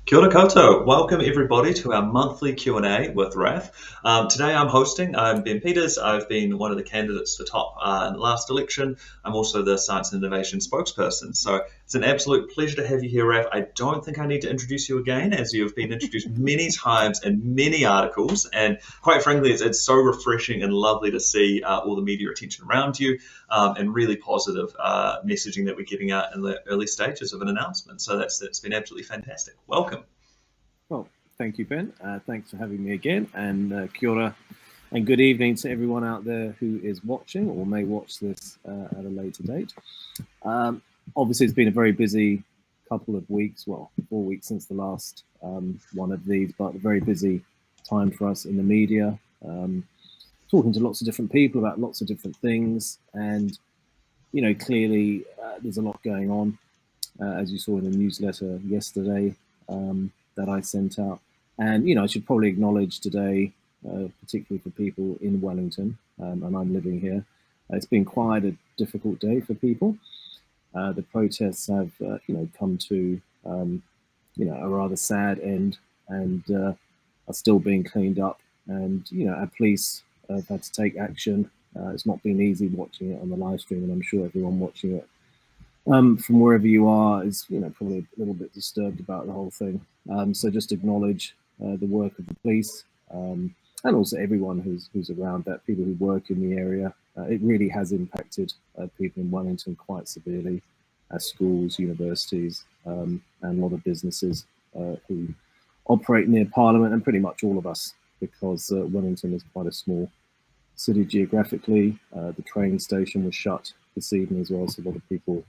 Kia ora koutou. Welcome everybody to our monthly Q&A with Raf. Today I'm hosting. I'm Ben Peters. I've been one of the candidates for top in the last election. I'm also the Science and Innovation spokesperson. So it's an absolute pleasure to have you here, Raf. I don't think I need to introduce you again, as you've been introduced many times in many articles. And quite frankly, it's so refreshing and lovely to see all the media attention around you and really positive messaging that we're getting out in the early stages of an announcement. So that's been absolutely fantastic. Welcome. Well, thank you, Ben. Thanks for having me again, and kia ora, and good evening to everyone out there who is watching or may watch this at a later date. Obviously, it's been a very busy couple of weeks, well, 4 weeks since the last one of these, but a very busy time for us in the media, talking to lots of different people about lots of different things, and, you know, clearly there's a lot going on, as you saw in the newsletter yesterday, that I sent out. And, you know, I should probably acknowledge today, particularly for people in Wellington, and I'm living here, it's been quite a difficult day for people. The protests have, you know, come to, you know, a rather sad end, and are still being cleaned up. And, you know, our police have had to take action. It's not been easy watching it on the live stream, and I'm sure everyone watching it from wherever you are is, you know, probably a little bit disturbed about the whole thing. So just acknowledge the work of the police, and also everyone who's around that, people who work in the area. It really has impacted people in Wellington quite severely, schools, universities, and a lot of businesses who operate near Parliament, and pretty much all of us, because Wellington is quite a small city geographically. The train station was shut this evening as well, so a lot of people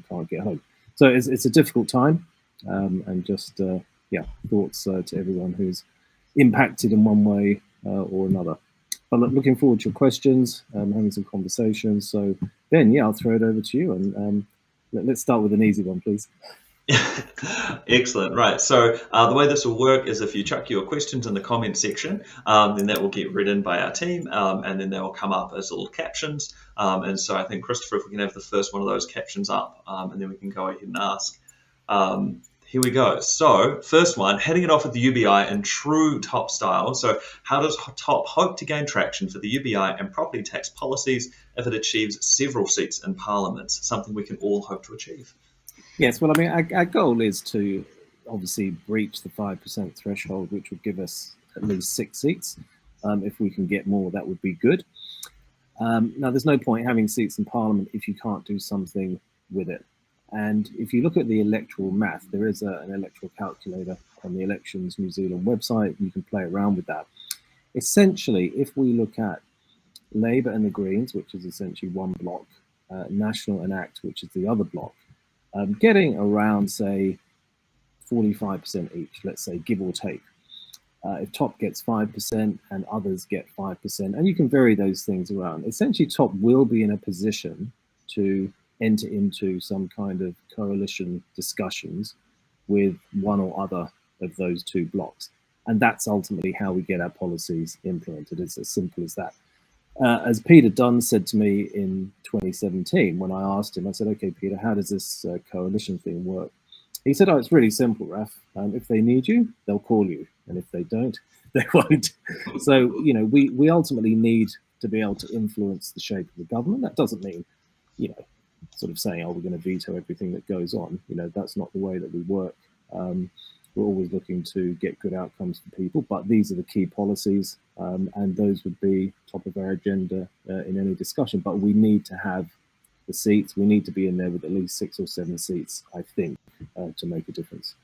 can't get home. So it's a difficult time, and just yeah, thoughts to everyone who's impacted in one way or another. But looking forward to your questions, having some conversations. So Ben, yeah, I'll throw it over to you, and let's start with an easy one, please. Excellent. Right. So the way this will work is if you chuck your questions in the comment section, then that will get read in by our team, and then they will come up as little captions. And so I think, Christopher, if we can have the first one of those captions up, and then we can go ahead and ask. Here we go. So first one, heading it off with the UBI in true top style. So how does top hope to gain traction for the UBI and property tax policies if it achieves several seats in Parliament, something we can all hope to achieve? Yes, well, I mean, our goal is to obviously breach the 5% threshold, which would give us at least 6 seats. If we can get more, that would be good. Now, there's no point having seats in Parliament if you can't do something with it. And if you look at the electoral math, there is an electoral calculator on the Elections New Zealand website. You can play around with that. Essentially, if we look at Labour and the Greens, which is essentially one block, National and ACT, which is the other block, getting around, say, 45% each, let's say, give or take. If top gets 5% and others get 5%, and you can vary those things around, essentially top will be in a position to enter into some kind of coalition discussions with one or other of those two blocks. And that's ultimately how we get our policies implemented. It's as simple as that. As Peter Dunn said to me in 2017, when I asked him, I said, okay, Peter, how does this coalition thing work? He said, oh, it's really simple, Raf. If they need you, they'll call you. And if they don't, they won't. So, you know, we ultimately need to be able to influence the shape of the government. That doesn't mean, you know, sort of saying, oh, we're going to veto everything that goes on. You know, that's not the way that we work. We're always looking to get good outcomes for people, but these are the key policies, and those would be top of our agenda in any discussion. But we need to have the seats. We need to be in there with at least 6 or 7 seats, I think, to make a difference.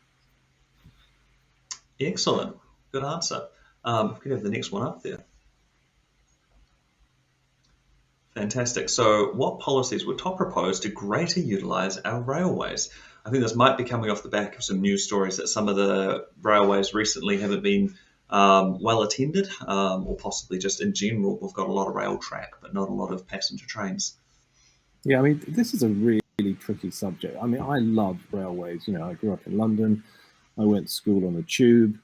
Excellent. Good answer. We could have the next one up there. Fantastic. So what policies would top propose to greater utilise our railways? I think this might be coming off the back of some news stories that some of the railways recently haven't been well attended, or possibly just in general, we've got a lot of rail track, but not a lot of passenger trains. Yeah, I mean, this is a really tricky subject. I mean, I love railways. You know, I grew up in London. I went to school on the tube.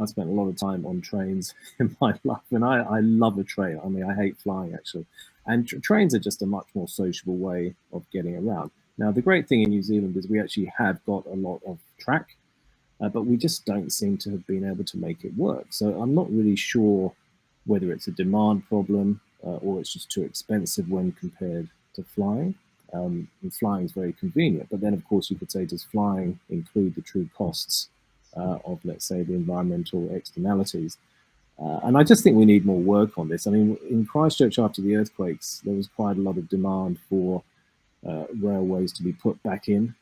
I spent a lot of time on trains in my life, and I love a train. I mean, I hate flying, actually. And trains are just a much more sociable way of getting around. Now, the great thing in New Zealand is we actually have got a lot of track. but we just don't seem to have been able to make it work. So I'm not really sure whether it's a demand problem or it's just too expensive when compared to flying. And flying is very convenient, but then of course you could say, does flying include the true costs of, let's say, the environmental externalities? And I just think we need more work on this. I mean, in Christchurch after the earthquakes, there was quite a lot of demand for railways to be put back in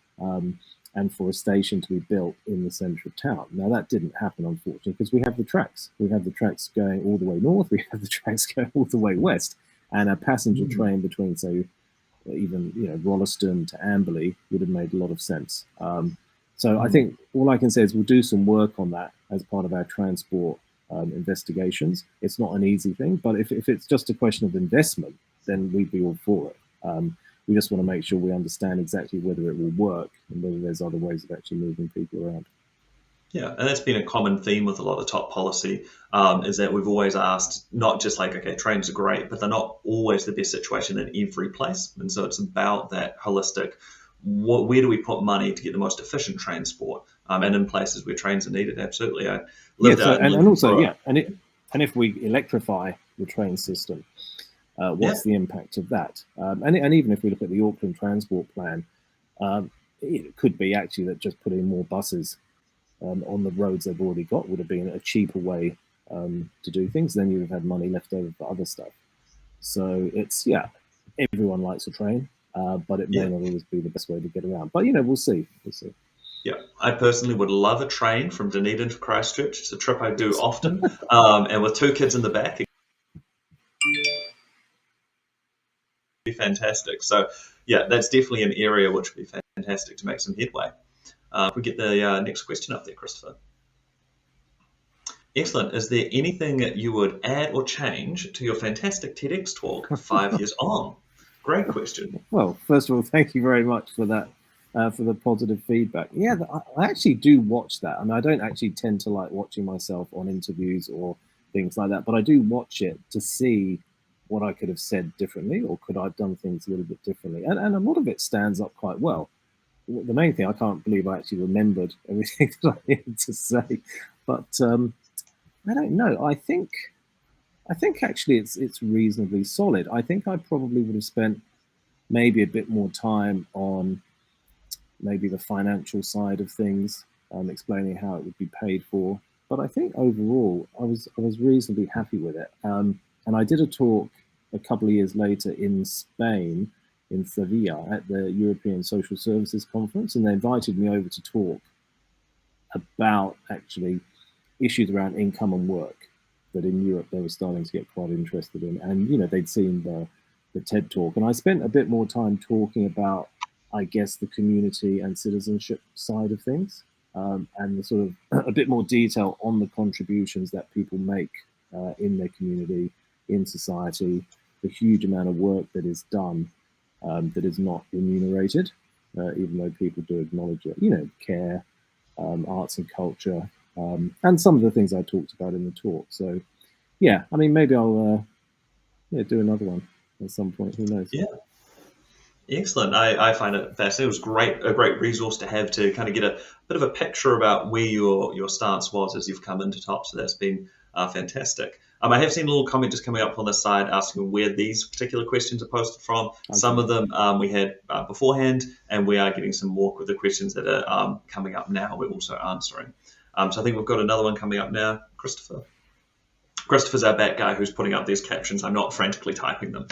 and for a station to be built in the centre of town. Now, that didn't happen, unfortunately, because we have the tracks. We have the tracks going all the way north, we have the tracks going all the way west, and a passenger train between, say, even Rolleston to Amberley would have made a lot of sense. So I think all I can say is we'll do some work on that as part of our transport investigations. It's not an easy thing, but if it's just a question of investment, then we'd be all for it. We just want to make sure we understand exactly whether it will work and whether there's other ways of actually moving people around. Yeah, and that's been a common theme with a lot of top policy, is that we've always asked not just like, okay, trains are great, but they're not always the best situation in every place. And so it's about that holistic, where do we put money to get the most efficient transport? And in places where trains are needed, absolutely. I lived out in and if we electrify the train system, what's the impact of that? And even if we look at the Auckland Transport Plan, it could be actually that just putting more buses on the roads they've already got would have been a cheaper way to do things. Then you would have had money left over for other stuff. So it's, everyone likes a train, but it may not always be the best way to get around. But, we'll see. We'll see. Yeah, I personally would love a train from Dunedin to Christchurch. It's a trip I do often, and with 2 kids in the back, it'd be fantastic. So, yeah, that's definitely an area which would be fantastic to make some headway. If we get the next question up there, Christopher. Excellent. Is there anything that you would add or change to your fantastic TEDx talk 5 years on? Great question. Well, first of all, thank you very much for that, for the positive feedback. Yeah, I actually do watch that. I mean, I don't actually tend to like watching myself on interviews or things like that, but I do watch it to see what I could have said differently, or could I have done things a little bit differently. And a lot of it stands up quite well. The main thing, I can't believe I actually remembered everything that I needed to say, but I don't know. I think actually it's reasonably solid. I think I probably would have spent maybe a bit more time on maybe the financial side of things, explaining how it would be paid for. But I think overall, I was reasonably happy with it. And I did a talk a couple of years later in Spain, in Sevilla, at the European Social Services Conference, and they invited me over to talk about actually issues around income and work that in Europe they were starting to get quite interested in. And they'd seen the TED talk, and I spent a bit more time talking about, I guess, the community and citizenship side of things, and the sort of a bit more detail on the contributions that people make in their community, in society, the huge amount of work that is done that is not remunerated, even though people do acknowledge it. Care, arts and culture, and some of the things I talked about in the talk. So, yeah, I mean, maybe I'll do another one at some point. Who knows? Yeah. Excellent. I find it fascinating. It was a great resource to have to kind of get a bit of a picture about where your stance was as you've come into top. So that's been fantastic. I have seen a little comment just coming up on the side asking where these particular questions are posted from. Okay. Some of them we had beforehand, and we are getting some more of the questions that are coming up now. We're also answering. So I think we've got another one coming up now. Christopher. Christopher's our back guy who's putting up these captions. I'm not frantically typing them.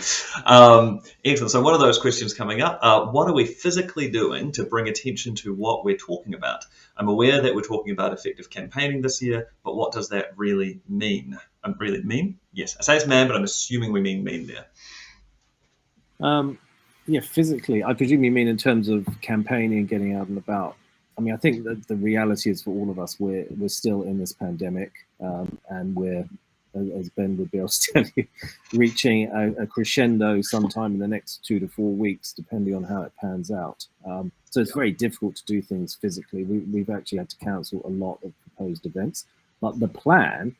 Excellent. So one of those questions coming up, what are we physically doing to bring attention to what we're talking about? I'm aware that we're talking about effective campaigning this year, but what does that really mean? Really mean? Yes, I say it's man, but I'm assuming we mean there. Yeah, physically, I presume you mean in terms of campaigning and getting out and about. I mean, I think that the reality is for all of us, we're still in this pandemic, and we're, as Ben would be able to tell you, reaching a crescendo sometime in the next 2 to 4 weeks, depending on how it pans out. So it's very difficult to do things physically. We've actually had to cancel a lot of proposed events. But the plan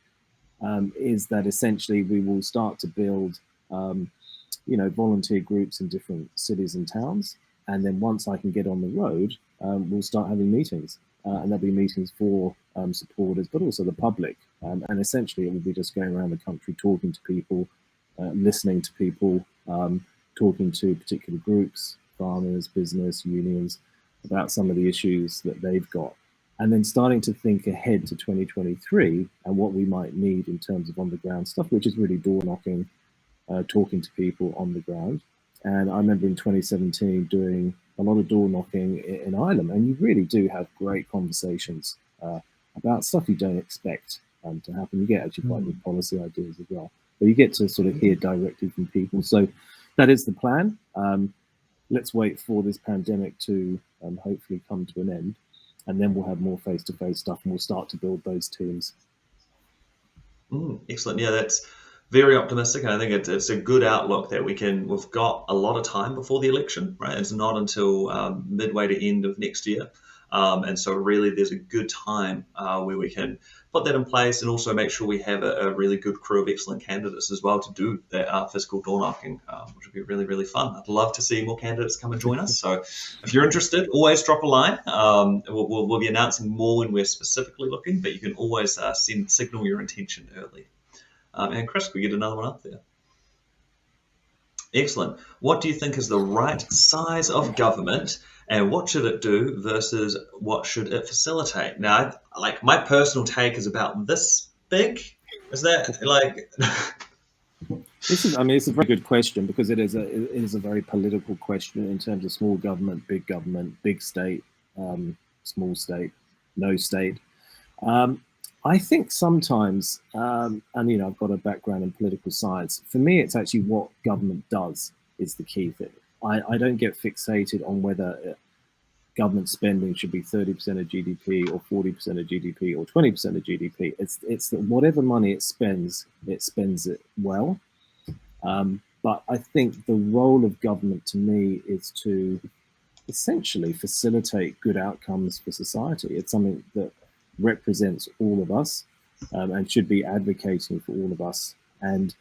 is that essentially we will start to build, volunteer groups in different cities and towns. And then once I can get on the road, we'll start having meetings, and there'll be meetings for supporters, but also the public. And essentially, it will be just going around the country talking to people, listening to people, talking to particular groups, farmers, business, unions, about some of the issues that they've got. And then starting to think ahead to 2023 and what we might need in terms of on the ground stuff, which is really door knocking, talking to people on the ground. And I remember in 2017 doing a lot of door knocking in Ireland, and you really do have great conversations about stuff you don't expect to happen. You get actually quite good policy ideas as well, but you get to sort of hear directly from people. So that is the plan. Let's wait for this pandemic to hopefully come to an end, and then we'll have more face-to-face stuff, and we'll start to build those teams. Excellent. Yeah, that's very optimistic. And I think it's a good outlook that we've got a lot of time before the election, right? It's not until midway to end of next year. And so really there's a good time where we can put that in place and also make sure we have a really good crew of excellent candidates as well to do that fiscal door knocking, which would be really, really fun. I'd love to see more candidates come and join us. So if you're interested, always drop a line. We'll be announcing more when we're specifically looking, but you can always signal your intention early. And Chris, we get another one up there. Excellent. What do you think is the right size of government, and what should it do versus what should it facilitate? Now, like, my personal take is about this big. Is that like? This is, I mean, it's a very good question, because it is a very political question in terms of small government, big state, small state, no state. I think sometimes, and you know, I've got a background in political science. For me, it's actually what government does is the key thing. I don't get fixated on whether government spending should be 30% of GDP or 40% of GDP or 20% of GDP. It's that whatever money it spends it well. But I think the role of government to me is to essentially facilitate good outcomes for society. It's something that represents all of us and should be advocating for all of us. And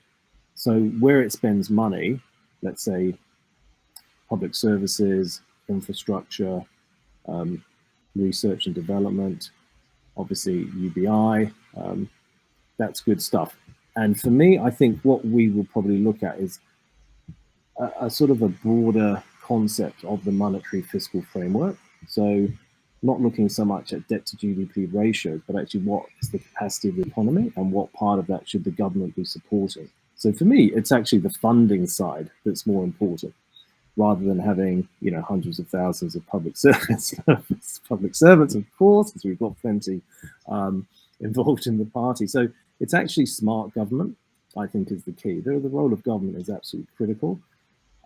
so where it spends money, let's say public services, infrastructure, research and development, obviously UBI, that's good stuff. And for me, I think what we will probably look at is a sort of a broader concept of the monetary fiscal framework. So not looking so much at debt to GDP ratios, but actually what is the capacity of the economy and what part of that should the government be supporting. So for me, it's actually the funding side that's more important, rather than having, you know, hundreds of thousands of public servants. Public servants, of course, because we've got plenty involved in the party. So it's actually smart government, I think, is the key. The role of government is absolutely critical,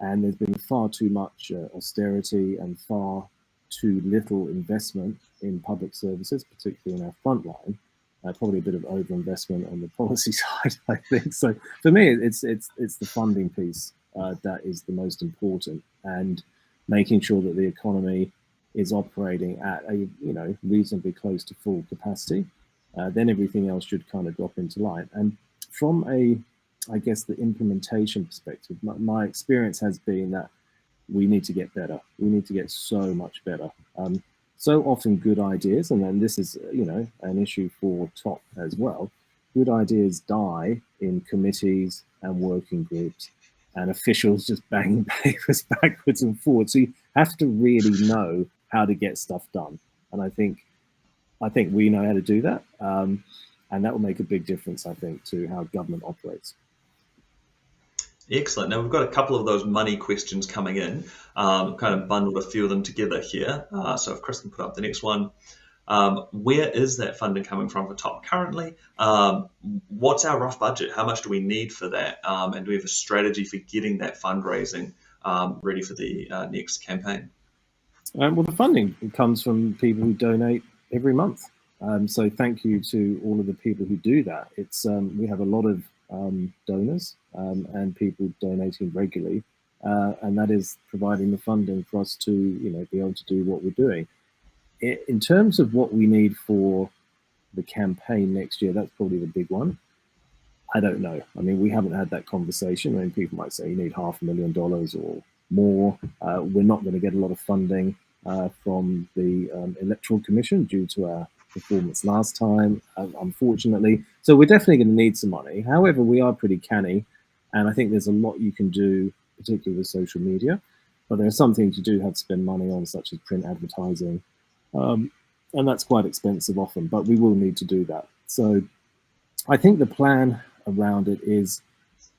and there's been far too much austerity and far too little investment in public services, particularly in our front line. Probably a bit of overinvestment on the policy side, I think. So for me, it's the funding piece that is the most important, and making sure that the economy is operating at a, you know, reasonably close to full capacity. Then everything else should kind of drop into line. And from I guess, the implementation perspective, my experience has been that we need to get better. We need to get so much better. So often good ideas, and then this is, you know, an issue for top as well, good ideas die in committees and working groups, and officials just bang papers backwards and forwards. So you have to really know how to get stuff done. And I think we know how to do that. And that will make a big difference, I think, to how government operates. Excellent. Now we've got a couple of those money questions coming in, kind of bundled a few of them together here. So if Chris can put up the next one. Where is that funding coming from for top currently? What's our rough budget? How much do we need for that? And do we have a strategy for getting that fundraising ready for the next campaign? Well, the funding comes from people who donate every month. So thank you to all of the people who do that. It's we have a lot of donors and people donating regularly, and that is providing the funding for us to, you know, be able to do what we're doing. In terms of what we need for the campaign next year, that's probably the big one. I don't know. I mean, we haven't had that conversation. I mean, people might say you need $500,000 or more. We're not going to get a lot of funding from the Electoral Commission due to our performance last time, unfortunately. So we're definitely going to need some money. However, we are pretty canny, and I think there's a lot you can do, particularly with social media. But there are some things you do have to spend money on, such as print advertising, and that's quite expensive often, but we will need to do that. So I think the plan around it is,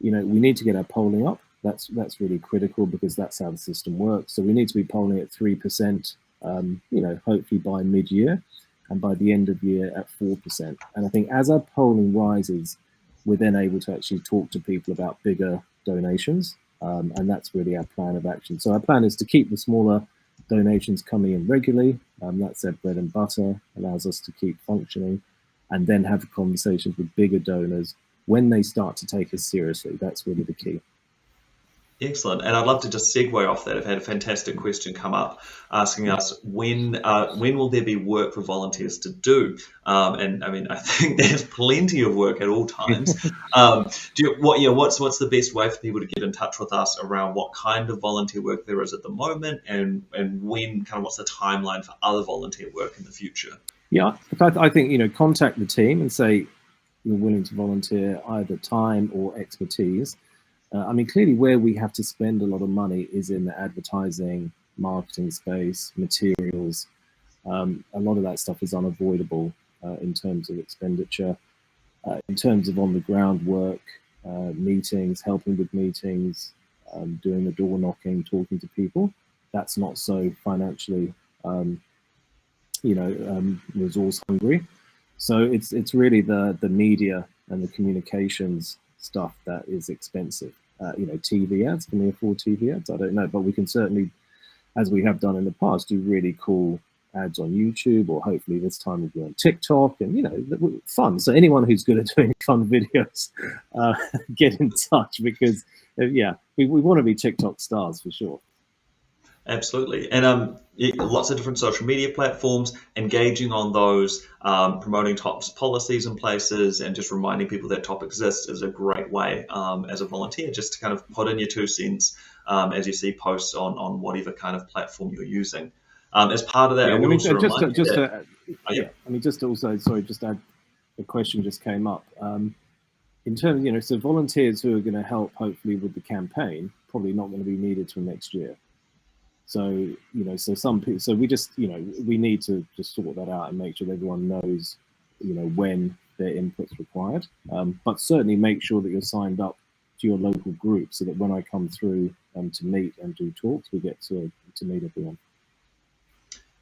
we need to get our polling up. That's really critical because that's how the system works. So we need to be polling at 3%, hopefully by mid-year, and by the end of year at 4%. And I think as our polling rises, we're then able to actually talk to people about bigger donations. And that's really our plan of action. So our plan is to keep the smaller donations coming in regularly. That's their bread and butter, allows us to keep functioning, and then have conversations with bigger donors when they start to take us seriously. That's really the key. Excellent. And I'd love to just segue off that. I've had a fantastic question come up asking us when will there be work for volunteers to do? And I mean, I think there's plenty of work at all times. What's the best way for people to get in touch with us around what kind of volunteer work there is at the moment, and when, kind of what's the timeline for other volunteer work in the future? Yeah, I think, contact the team and say you're willing to volunteer either time or expertise. I mean, clearly where we have to spend a lot of money is in the advertising, marketing space, materials. A lot of that stuff is unavoidable in terms of expenditure. In terms of on the ground work, meetings, helping with meetings, doing the door knocking, talking to people, that's not so financially, resource hungry. So it's really the media and the communications stuff that is expensive. TV ads, can we afford TV ads? I don't know, but we can certainly, as we have done in the past, do really cool ads on YouTube, or hopefully this time we'll be on TikTok, and fun. So anyone who's good at doing fun videos, get in touch, because we want to be TikTok stars for sure. Absolutely. And lots of different social media platforms, engaging on those, promoting top policies and places, and just reminding people that top exists is a great way as a volunteer, just to kind of put in your 2 cents as you see posts on whatever kind of platform you're using. As part of that, just add, the question just came up. In terms, so volunteers who are going to help hopefully with the campaign, probably not going to be needed till next year. So, so some people, so we just, we need to just sort that out and make sure that everyone knows, when their input's required. But certainly make sure that you're signed up to your local group, so that when I come through to meet and do talks, we get to meet everyone.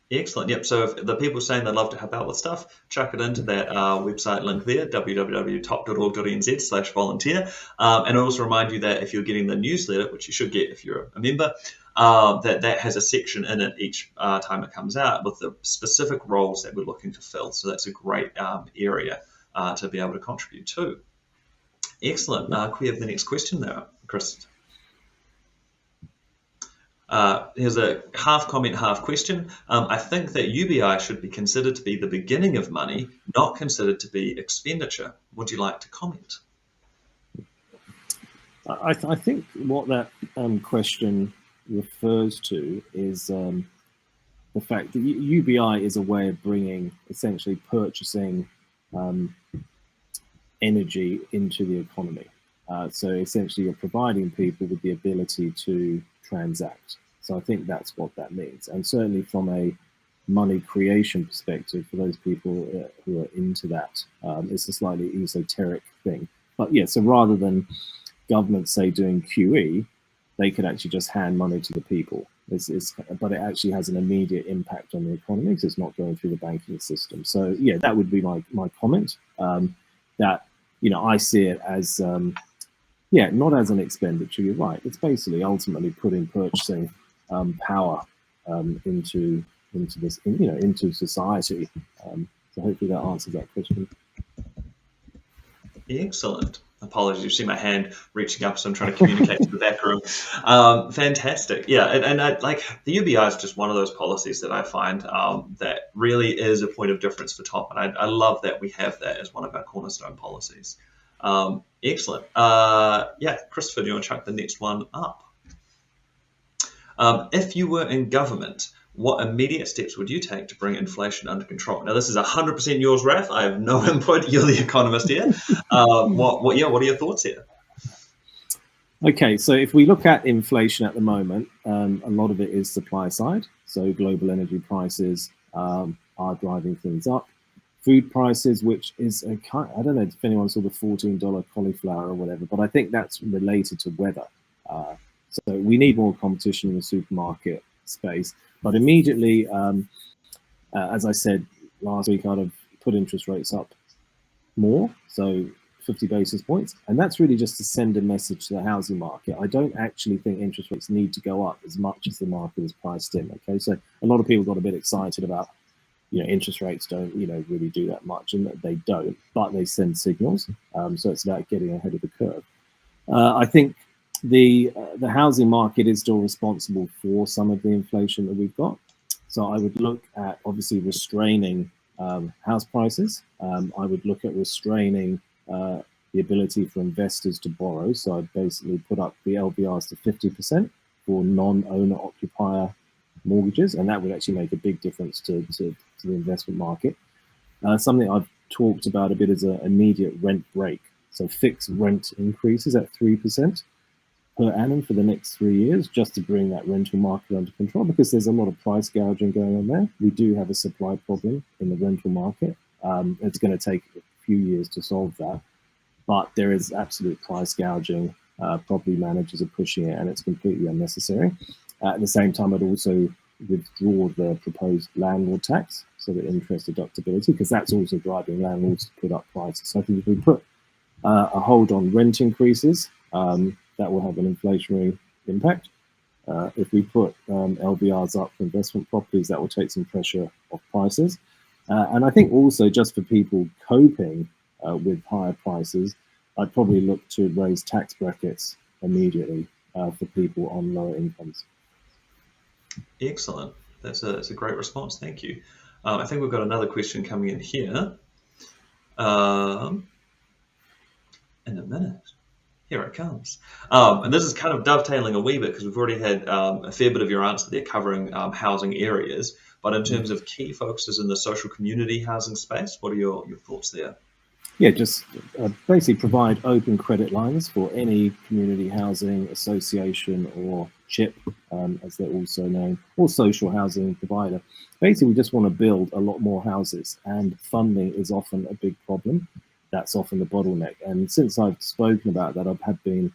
Excellent. Yep. So if the people saying they'd love to help out with stuff, chuck it into that website link there, www.top.org.nz/volunteer. And I also remind you that if you're getting the newsletter, which you should get if you're a member, that has a section in it each time it comes out with the specific roles that we're looking to fill. So that's a great area to be able to contribute to. Excellent. Can we have the next question there, Chris? Here's a half comment, half question. I think that UBI should be considered to be the beginning of money, not considered to be expenditure. Would you like to comment? I think what that question refers to is the fact that UBI is a way of bringing, essentially purchasing energy into the economy. So essentially you're providing people with the ability to transact. So I think that's what that means. And certainly from a money creation perspective, for those people who are into that, it's a slightly esoteric thing. But yeah, so rather than government, say, doing QE, they could actually just hand money to the people. But it actually has an immediate impact on the economy because it's not going through the banking system. So yeah, that would be my comment. That, I see it as not as an expenditure. You're right. It's basically ultimately putting purchasing power into this, into society. So hopefully that answers that question. Excellent. Apologies, you see my hand reaching up, so I'm trying to communicate to the back room. Fantastic. Yeah, and I, like, the UBI is just one of those policies that I find that really is a point of difference for TOP, and I love that we have that as one of our cornerstone policies. Excellent. Christopher, do you want to chuck the next one up? If you were in government, what immediate steps would you take to bring inflation under control? Now, this is 100% yours, Raf. I have no input. You're the economist here. What are your thoughts here? Okay, so if we look at inflation at the moment, a lot of it is supply side. So global energy prices are driving things up. Food prices, which is I don't know if anyone saw the $14 cauliflower or whatever, but I think that's related to weather. So we need more competition in the supermarket space. But immediately, as I said last week, I'd have put interest rates up more. So 50 basis points. And that's really just to send a message to the housing market. I don't actually think interest rates need to go up as much as the market is priced in. Okay, so a lot of people got a bit excited about, interest rates don't, really do that much, and they don't, but they send signals. So it's about getting ahead of the curve. I think the housing market is still responsible for some of the inflation that we've got. So I would look at obviously restraining house prices. I would look at restraining the ability for investors to borrow. So I'd basically put up the LVRs to 50% for non-owner occupier mortgages, and that would actually make a big difference to the investment market. Something I've talked about a bit is an immediate rent break. So fixed rent increases at 3% per annum for the next 3 years, just to bring that rental market under control, because there's a lot of price gouging going on there. We do have a supply problem in the rental market. It's going to take a few years to solve that, but there is absolute price gouging. Property managers are pushing it, and it's completely unnecessary. At the same time, I'd also withdraw the proposed landlord tax, so the interest deductibility, because that's also driving landlords to put up prices. So I think if we put a hold on rent increases, that will have an inflationary impact. If we put LVRs up for investment properties, that will take some pressure off prices. And I think also, just for people coping with higher prices, I'd probably look to raise tax brackets immediately for people on lower incomes. Excellent. That's a great response. Thank you. I think we've got another question coming in here. In a minute. Here it comes. And this is kind of dovetailing a wee bit, because we've already had a fair bit of your answer there covering housing areas. But in terms of key focuses in the social community housing space, what are your thoughts there? Yeah, just basically provide open credit lines for any community housing association or CHIP, as they're also known, or social housing provider. Basically, we just want to build a lot more houses, and funding is often a big problem. That's often the bottleneck. And since I've spoken about that, I've been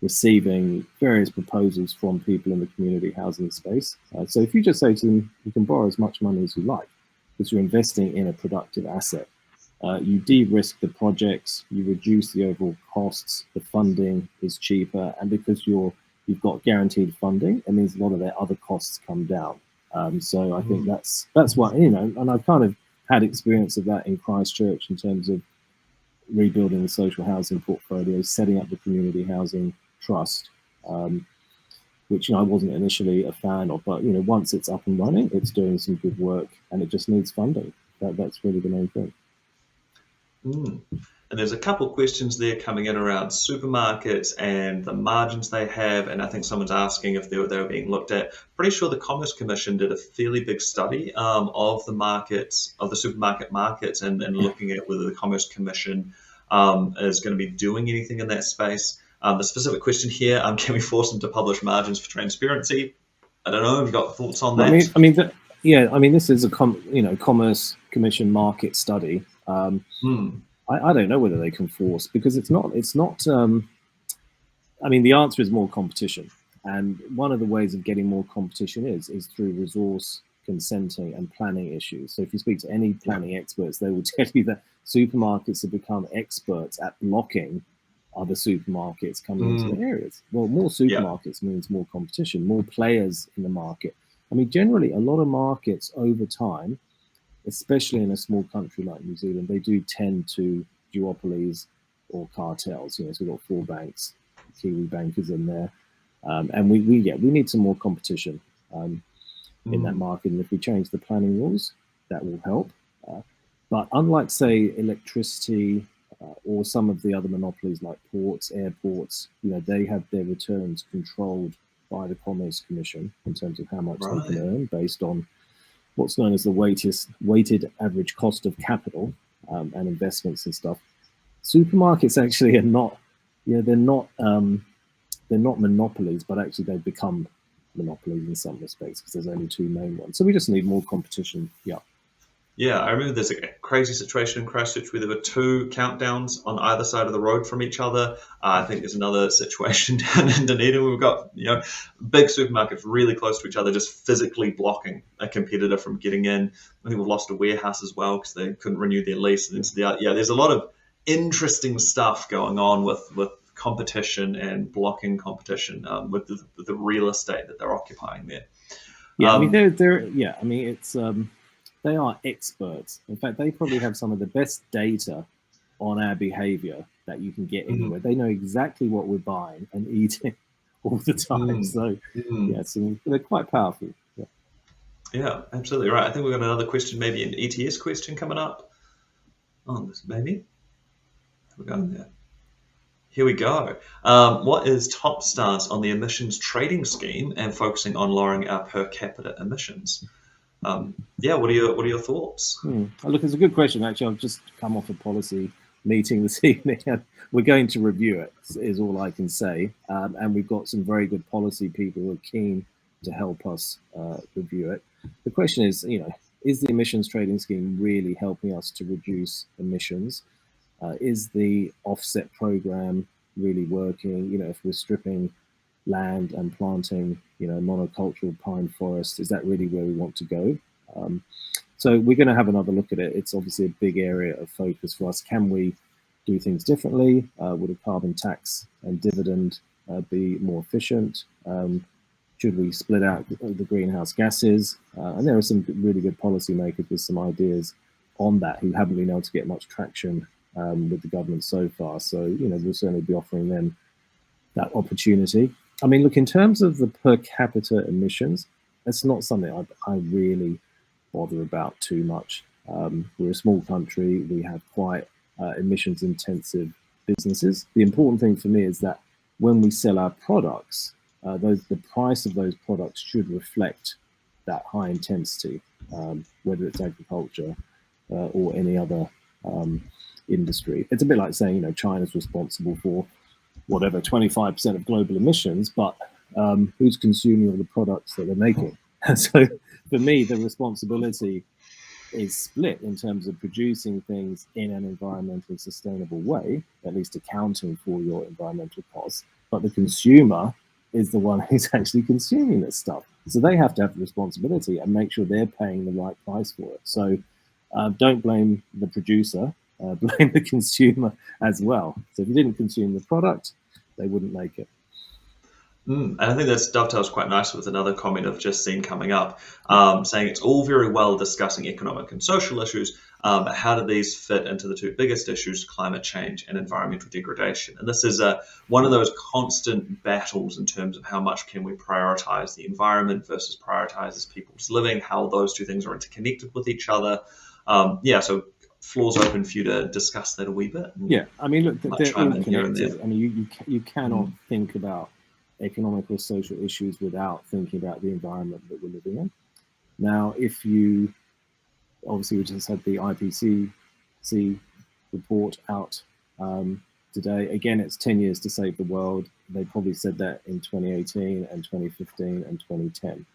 receiving various proposals from people in the community housing space. So if you just say to them, you can borrow as much money as you like, because you're investing in a productive asset. You de-risk the projects, you reduce the overall costs, the funding is cheaper, and because you've got guaranteed funding, it means a lot of their other costs come down. So I think that's what, and I've kind of had experience of that in Christchurch in terms of rebuilding the social housing portfolio, setting up the community housing trust, which I wasn't initially a fan of, but once it's up and running, it's doing some good work, and it just needs funding. That's really the main thing. And there's a couple of questions there coming in around supermarkets and the margins they have, and I think someone's asking if they were being looked at. Pretty sure the Commerce Commission did a fairly big study of the markets, of the supermarket markets, and looking at whether the Commerce Commission is going to be doing anything in that space. The specific question here, can we force them to publish margins for transparency? I don't know. Have you got thoughts on that? I mean, this is a Commerce Commission market study. I don't know whether they can force, because it's not. I mean, the answer is more competition, and one of the ways of getting more competition is through resource consenting and planning issues. So if you speak to any planning experts, they will tell you that supermarkets have become experts at blocking other supermarkets coming into the areas. Well, more supermarkets means more competition, more players in the market. I mean, generally, a lot of markets over time, especially in a small country like New Zealand, they do tend to duopolies or cartels. So we've got 4 banks, Kiwi bankers in there, and we need some more competition in that market. And if we change the planning rules, that will help. But unlike, say, electricity or some of the other monopolies like ports, airports, they have their returns controlled by the Commerce Commission in terms of how much they Right. can earn based on what's known as the weighted average cost of capital and investments and stuff. Supermarkets actually are not, they're not monopolies, but actually they've become monopolies in some respects because there's only two main ones. So we just need more competition. Yeah. Yeah, I remember there's a crazy situation in Christchurch where there were two countdowns on either side of the road from each other. I think there's another situation down in Dunedin where we've got big supermarkets really close to each other, just physically blocking a competitor from getting in. I think we've lost a warehouse as well because they couldn't renew their lease. And there's a lot of interesting stuff going on with competition and blocking competition with the real estate that they're occupying there. Yeah, I mean it's they are experts. In fact, they probably have some of the best data on our behavior that you can get anywhere. They know exactly what we're buying and eating all the time. So so they're quite powerful. Yeah, absolutely right. I think we've got another question, maybe an ETS question coming up. Maybe. We're going there. Here we go. What is top stance on the emissions trading scheme and focusing on lowering our per capita emissions? What are your thoughts? Look, it's a good question. Actually, I've just come off a policy meeting this evening, and we're going to review it. Is all I can say. And we've got some very good policy people who are keen to help us review it. The question is, is the emissions trading scheme really helping us to reduce emissions? Is the offset program really working? If we're stripping land and planting, monocultural pine forest, is that really where we want to go? So we're going to have another look at it. It's obviously a big area of focus for us. Can we do things differently? Would a carbon tax and dividend be more efficient? Should we split out the greenhouse gases? And there are some really good policymakers with some ideas on that who haven't been able to get much traction with the government so far. So, we'll certainly be offering them that opportunity. I mean, look, in terms of the per capita emissions, that's not something I really bother about too much. We're a small country. We have quite emissions intensive businesses. The important thing for me is that when we sell our products, the price of those products should reflect that high intensity, whether it's agriculture or any other industry. It's a bit like saying, China's responsible for whatever 25% of global emissions, but who's consuming all the products that they're making? So for me, the responsibility is split in terms of producing things in an environmentally sustainable way, at least accounting for your environmental costs. But the consumer is the one who's actually consuming this stuff. So they have to have the responsibility and make sure they're paying the right price for it. So don't blame the producer, blame the consumer as well. So if you didn't consume the product, they wouldn't make it. And I think that dovetails quite nicely with another comment I've just seen coming up, saying it's all very well discussing economic and social issues, but how do these fit into the two biggest issues, climate change and environmental degradation? And this is one of those constant battles in terms of how much can we prioritize the environment versus prioritizes people's living, how those two things are interconnected with each other. So floor's open for you to discuss that a wee bit. Yeah, I mean, look, they're all connected. I mean, you cannot think about economic or social issues without thinking about the environment that we're living in. Now, if you, obviously we just had the IPCC report out today. Again, it's 10 years to save the world. They probably said that in 2018 and 2015 and 2010.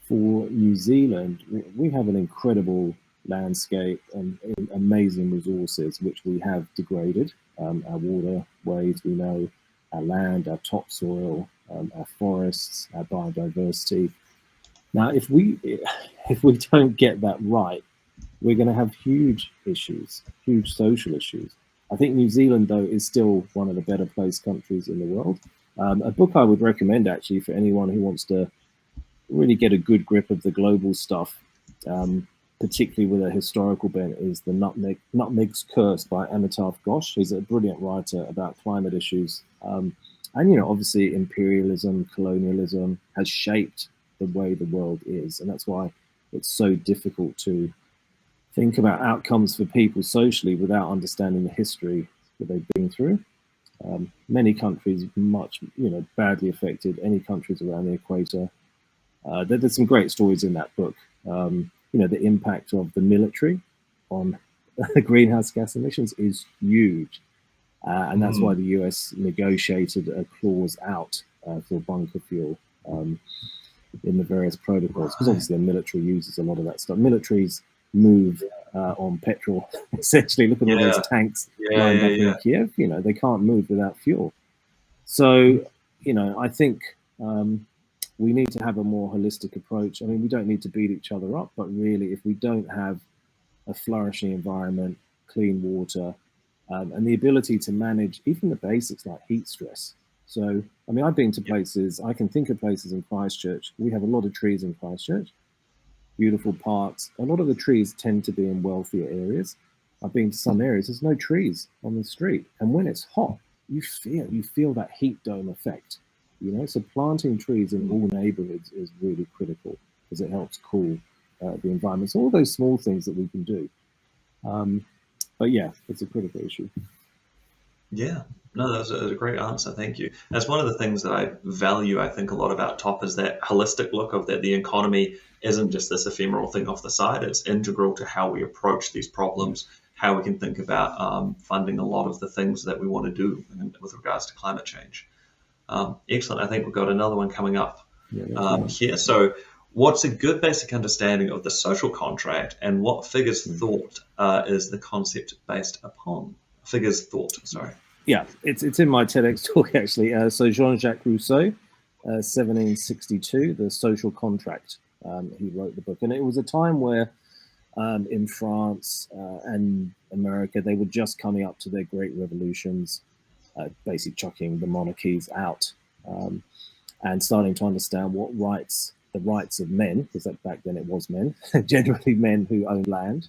For New Zealand, we have an incredible landscape and amazing resources, which we have degraded. Our waterways, we know, our land, our topsoil, our forests, our biodiversity. Now, if we don't get that right, we're going to have huge issues, huge social issues. I think New Zealand, though, is still one of the better placed countries in the world. A book I would recommend, actually, for anyone who wants to really get a good grip of the global stuff, particularly with a historical bent, is The Nutmeg's Curse by Amitav Ghosh. He's a brilliant writer about climate issues. And, obviously imperialism, colonialism has shaped the way the world is. And that's why it's so difficult to think about outcomes for people socially without understanding the history that they've been through. Many countries much, badly affected. Any countries around the equator. There's some great stories in that book. The impact of the military on greenhouse gas emissions is huge. And that's why the US negotiated a clause out for bunker fuel in the various protocols, because obviously the military uses a lot of that stuff. Militaries move on petrol, essentially. Look at all those tanks lined up in Kiev. They can't move without fuel. So, I think we need to have a more holistic approach. I mean, we don't need to beat each other up, but really, if we don't have a flourishing environment, clean water, and the ability to manage even the basics like heat stress. So, I mean, I've been to places, I can think of places in Christchurch. We have a lot of trees in Christchurch, beautiful parks. A lot of the trees tend to be in wealthier areas. I've been to some areas, there's no trees on the street. And when it's hot, you feel that heat dome effect. So planting trees in all neighborhoods is really critical because it helps cool the environment. So all those small things that we can do. But yeah, it's a critical issue. Yeah, no, that's a great answer. Thank you. That's one of the things that I value, I think, a lot about TOP is that holistic look of that the economy isn't just this ephemeral thing off the side. It's integral to how we approach these problems, how we can think about funding a lot of the things that we want to do with regards to climate change. Excellent. I think we've got another one coming up here. So what's a good basic understanding of the social contract, and what Figure's thought is the concept based upon? Figure's thought, sorry. Yeah, it's in my TEDx talk, actually. So Jean-Jacques Rousseau, 1762, The Social Contract. He wrote the book. And it was a time where in France and America, they were just coming up to their great revolutions, basically chucking the monarchies out and starting to understand what the rights of men, because back then it was men, generally men who own land.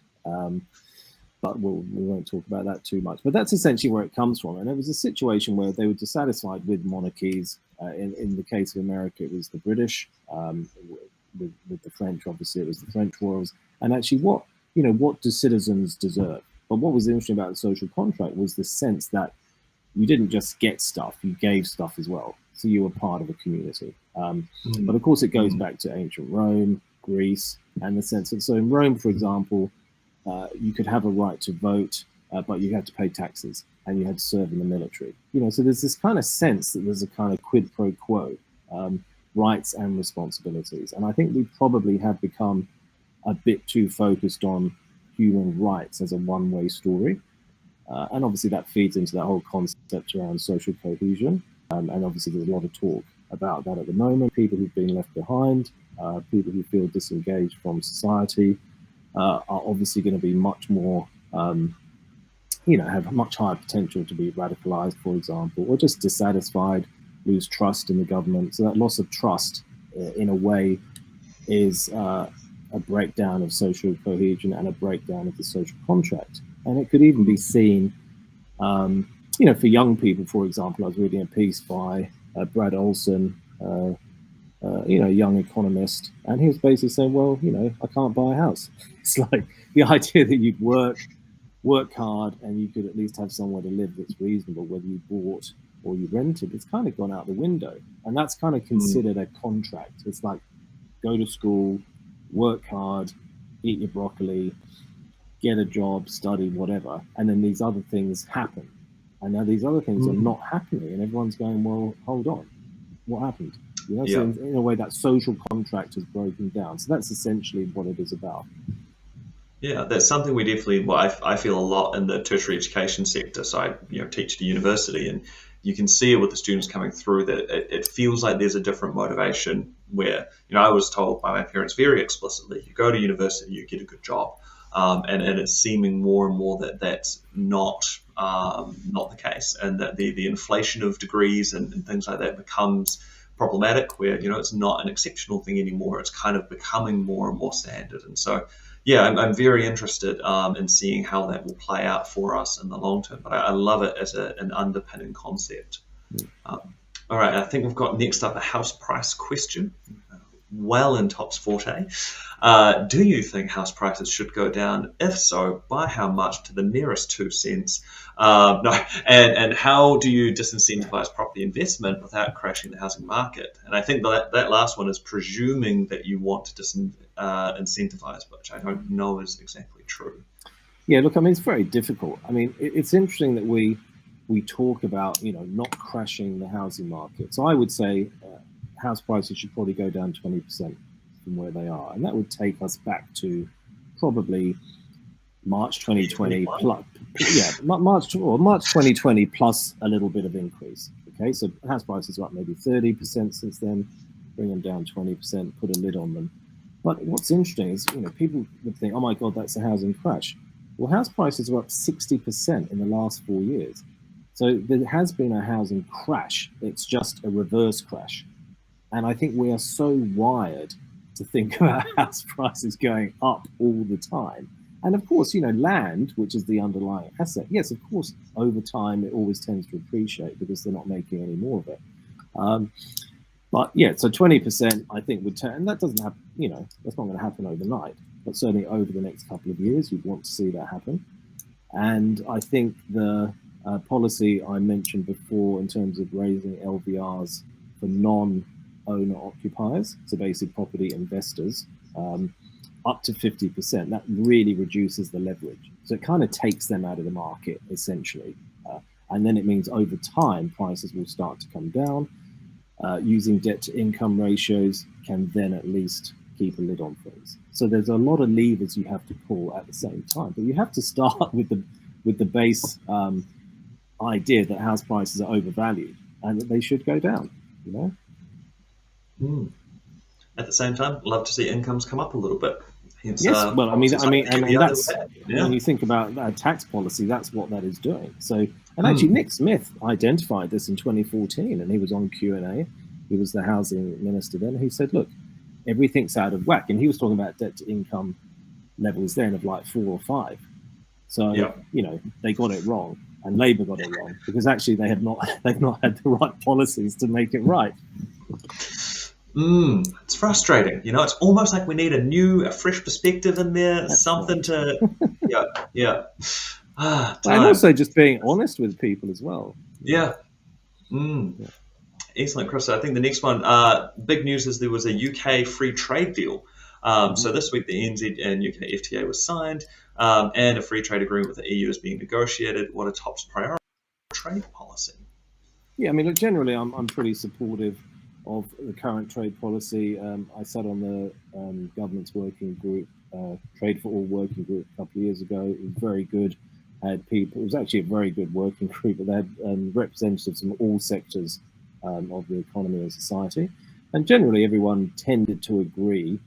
But we won't talk about that too much. But that's essentially where it comes from. And it was a situation where they were dissatisfied with monarchies. In the case of America, it was the British. With the French, obviously, it was the French royals. And actually, what do citizens deserve? But what was interesting about the social contract was the sense that you didn't just get stuff, you gave stuff as well. So you were part of a community. But of course, it goes back to ancient Rome, Greece, and the sense that, so in Rome, for example, you could have a right to vote, but you had to pay taxes and you had to serve in the military. So there's this kind of sense that there's a kind of quid pro quo, rights and responsibilities. And I think we probably have become a bit too focused on human rights as a one-way story. And obviously that feeds into that whole concept around social cohesion. And obviously there's a lot of talk about that at the moment. People who've been left behind, people who feel disengaged from society, are obviously going to be much more, have a much higher potential to be radicalized, for example, or just dissatisfied, lose trust in the government. So that loss of trust, in a way, is a breakdown of social cohesion and a breakdown of the social contract. And it could even be seen, for young people, for example. I was reading a piece by Brad Olson, young economist, and he was basically saying, well, I can't buy a house. It's like the idea that you'd work hard and you could at least have somewhere to live that's reasonable, whether you bought or you rented, it's kind of gone out the window. And that's kind of considered a contract. It's like, go to school, work hard, eat your broccoli, get a job, study, whatever, and then these other things happen. And now these other things are not happening, and everyone's going, well, hold on, what happened? So in a way, that social contract has broken down. So that's essentially what it is about. Yeah, that's something we definitely, I feel a lot in the tertiary education sector. So I teach at a university, and you can see it with the students coming through that it feels like there's a different motivation where, I was told by my parents very explicitly, you go to university, you get a good job. And it's seeming more and more that that's not the case, and that the inflation of degrees and things like that becomes problematic, where it's not an exceptional thing anymore. It's kind of becoming more and more standard. And so I'm very interested in seeing how that will play out for us in the long term. But I love it as an underpinning concept. All right, I think we've got next up a house price question. well in tops forte. Do you think house prices should go down? If so, by how much to the nearest 2 cents? No, and how do you disincentivize property investment without crashing the housing market? And I think that last one is presuming that you want to incentivize, which I don't know is exactly true. Yeah, look, I mean, it's very difficult. I mean, it's interesting that we talk about, not crashing the housing market. So I would say house prices should probably go down 20% from where they are, and that would take us back to probably March 2020 plus, March 2020 plus a little bit of increase. Okay, so house prices are up maybe 30% since then. Bring them down 20%, put a lid on them. But what's interesting is, people would think, oh my God, that's a housing crash. Well, house prices are up 60% in the last 4 years. So there has been a housing crash. It's just a reverse crash. And I think we are so wired to think about house prices going up all the time. And of course, land, which is the underlying asset, yes, of course, over time, it always tends to appreciate because they're not making any more of it. But yeah, so 20%, I think, would turn, and that doesn't happen, that's not going to happen overnight, but certainly over the next couple of years, you'd want to see that happen. And I think the policy I mentioned before in terms of raising LVRs for non-owner occupiers, so basic property investors, up to 50%, that really reduces the leverage. So it kind of takes them out of the market, essentially. And then it means over time, prices will start to come down. Using debt to income ratios can then at least keep a lid on things. So there's a lot of levers you have to pull at the same time, but you have to start with the base idea that house prices are overvalued and that they should go down. At the same time, love to see incomes come up a little bit. Hence, yes, well, and that's yeah. When you think about tax policy, that's what that is doing. So, and actually, Nick Smith identified this in 2014, and he was on Q&A. He was the housing minister then. He said, "Look, everything's out of whack," and he was talking about debt to income levels then of like 4 or 5. So, they got it wrong, and Labour got it wrong because actually they've not had the right policies to make it right. It's frustrating. It's almost like we need a fresh perspective in there, That's something right. yeah. And also just being honest with people as well. Yeah. Excellent, Chris. I think the next one, big news is there was a UK free trade deal. So this week the NZ and UK FTA was signed, and a free trade agreement with the EU is being negotiated. What are TOP's priority trade policy? Yeah, I mean, look, generally I'm pretty supportive of the current trade policy. I sat on the government's working group, Trade for All working group a couple of years ago. It was very good. Had people. It was actually a very good working group, but they had representatives from all sectors of the economy and society, and generally everyone tended to agree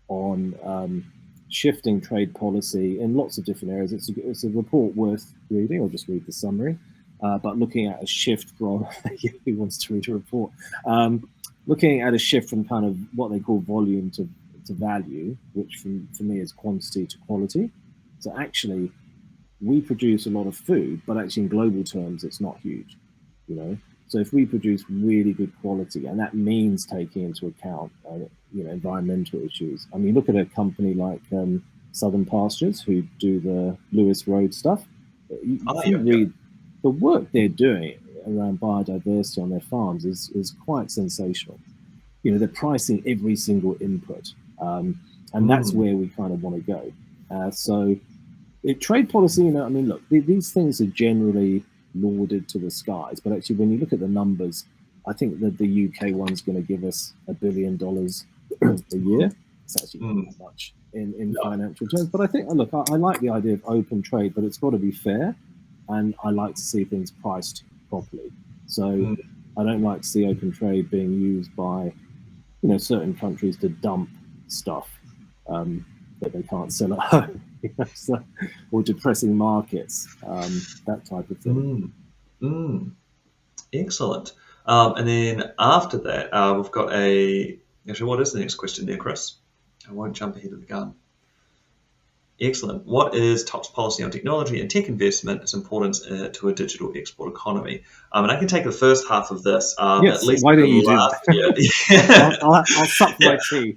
on shifting trade policy in lots of different areas. It's a report worth reading. I'll just read the summary. But looking at a shift from who wants to read a report? Looking at a shift from kind of what they call volume to value, which for me is quantity to quality. So actually, we produce a lot of food, but actually in global terms, it's not huge. So if we produce really good quality, and that means taking into account environmental issues. I mean, look at a company like Southern Pastures, who do the Lewis Road stuff. Read the work they're doing around biodiversity on their farms is quite sensational. They're pricing every single input, and that's where we kind of want to go. So trade policy, I mean, look, these things are generally lauded to the skies, but actually when you look at the numbers, I think that the UK one's going to give us $1 billion a year. It's actually not much in financial terms, but I think, look, I like the idea of open trade, but it's got to be fair, and I like to see things priced properly. So I don't like to see open trade being used by certain countries to dump stuff that they can't sell at home, or depressing markets, that type of thing. Excellent. And then after that, we've got actually, what is the next question there, Chris? I won't jump ahead of the gun. Excellent. What is TOP's policy on technology and tech investment, its importance to a digital export economy? And I can take the first half of this, Yes, at least why the don't you do last that? year. I'll sup Yeah. my tea.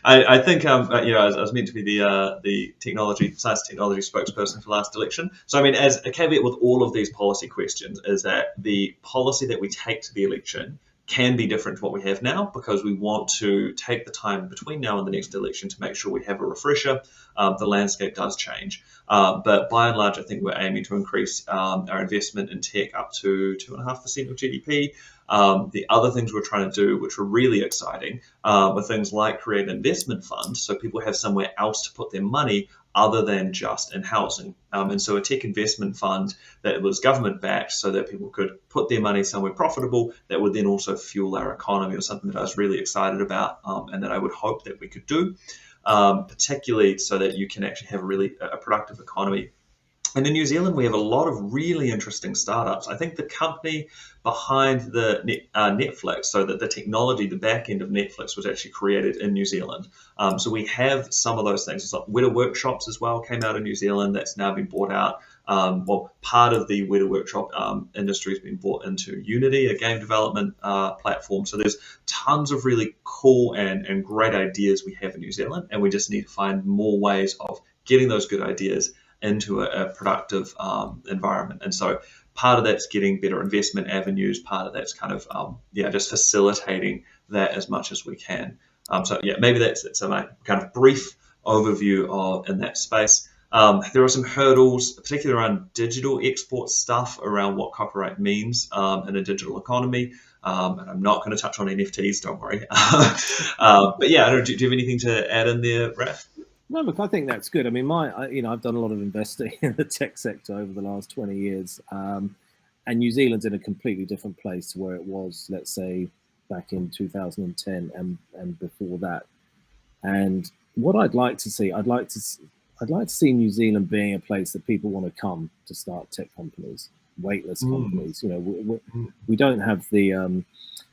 I think I was meant to be the science technology spokesperson for last election. So I mean, as a caveat with all of these policy questions, is that the policy that we take to the election can be different to what we have now, because we want to take the time between now and the next election to make sure we have a refresher. The landscape does change, but by and large, I think we're aiming to increase our investment in tech up to 2.5% of GDP. The other things we're trying to do, which are really exciting, are things like create an investment fund, so people have somewhere else to put their money other than just in housing. And so a tech investment fund that was government backed, so that people could put their money somewhere profitable that would then also fuel our economy, or something that I was really excited about, and that I would hope that we could do, particularly so that you can actually have a productive economy. And in New Zealand, we have a lot of really interesting startups. I think the company behind Netflix, so that the technology, the back end of Netflix, was actually created in New Zealand. So we have some of those things. It's like Weta Workshops as well came out of New Zealand. That's now been bought out. Part of the Weta Workshop industry has been bought into Unity, a game development platform. So there's tons of really cool and great ideas we have in New Zealand, and we just need to find more ways of getting those good ideas into a productive environment. And so part of that's getting better investment avenues. Part of that's kind of just facilitating that as much as we can. Maybe that's a kind of brief overview in that space. There are some hurdles, particularly around digital export stuff, around what copyright means in a digital economy. And I'm not going to touch on NFTs, don't worry. But yeah, do you have anything to add in there, Raf? No, look, I think that's good. I mean, I've done a lot of investing in the tech sector over the last 20 years, and New Zealand's in a completely different place to where it was, let's say, back in 2010 and before that. And what I'd like to see, I'd like to see New Zealand being a place that people want to come to start tech companies, weightless companies. You know, we don't have the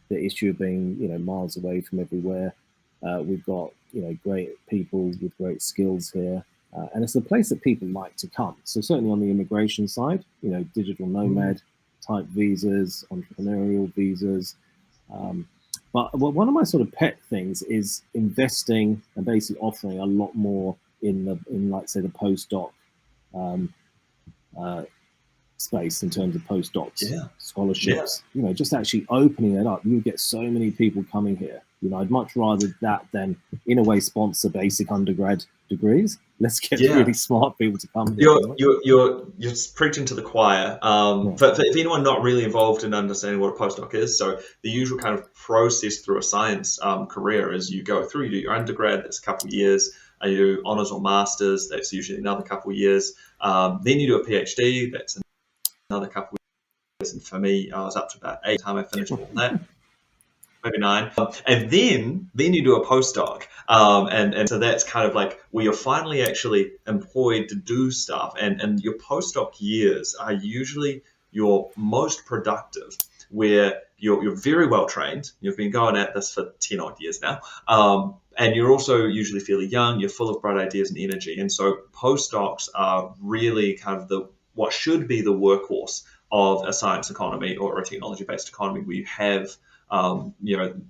issue of being miles away from everywhere. We've got great people with great skills here, and it's a place that people like to come. So certainly on the immigration side, digital nomad type visas, entrepreneurial visas. But one of my sort of pet things is investing and basically offering a lot more in like say the postdoc space, in terms of postdocs, scholarships. Just actually opening it up. You get so many people coming here. I'd much rather that than, in a way, sponsor basic undergrad degrees. Let's get really smart people to come here. You're preaching to the choir. For if anyone not really involved in understanding what a postdoc is, so the usual kind of process through a science career is you go through, you do your undergrad, that's a couple of years. You do honours or masters, that's usually another couple of years. Then you do a PhD, that's another couple of years. And for me, I was up to about 8 time I finished all that. Maybe 9, and then you do a postdoc, and so that's kind of like where you're finally actually employed to do stuff, and your postdoc years are usually your most productive, where you're very well trained. You've been going at this for 10 odd years now, and you're also usually fairly young. You're full of bright ideas and energy, and so postdocs are really kind of what should be the workhorse of a science economy or a technology-based economy, where you have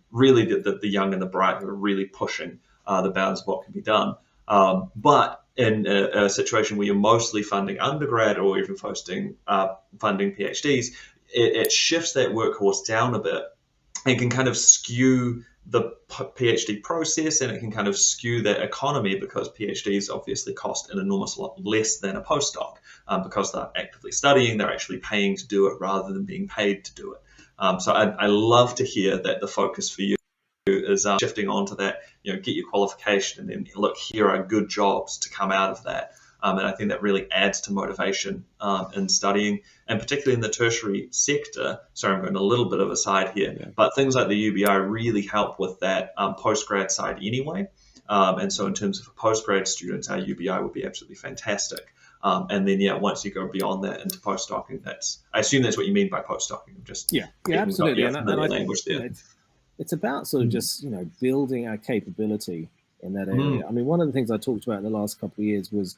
really the young and the bright who are really pushing the bounds of what can be done. But in a situation where you're mostly funding undergrad or even funding PhDs, it shifts that workhorse down a bit and can kind of skew the PhD process, and it can kind of skew that economy, because PhDs obviously cost an enormous lot less than a postdoc, because they're actively studying, they're actually paying to do it rather than being paid to do it. So I love to hear that the focus for you is shifting onto that, get your qualification, and then look, here are good jobs to come out of that. And I think that really adds to motivation in studying, and particularly in the tertiary sector. Sorry, I'm going a little bit of a side here, but things like the UBI really help with that postgrad side anyway. And so in terms of postgrad students, our UBI would be absolutely fantastic. And then, once you go beyond that into postdocing, I assume that's what you mean by postdocing. Just absolutely. Language there. It's about sort of just building our capability in that area. I mean, one of the things I talked about in the last couple of years was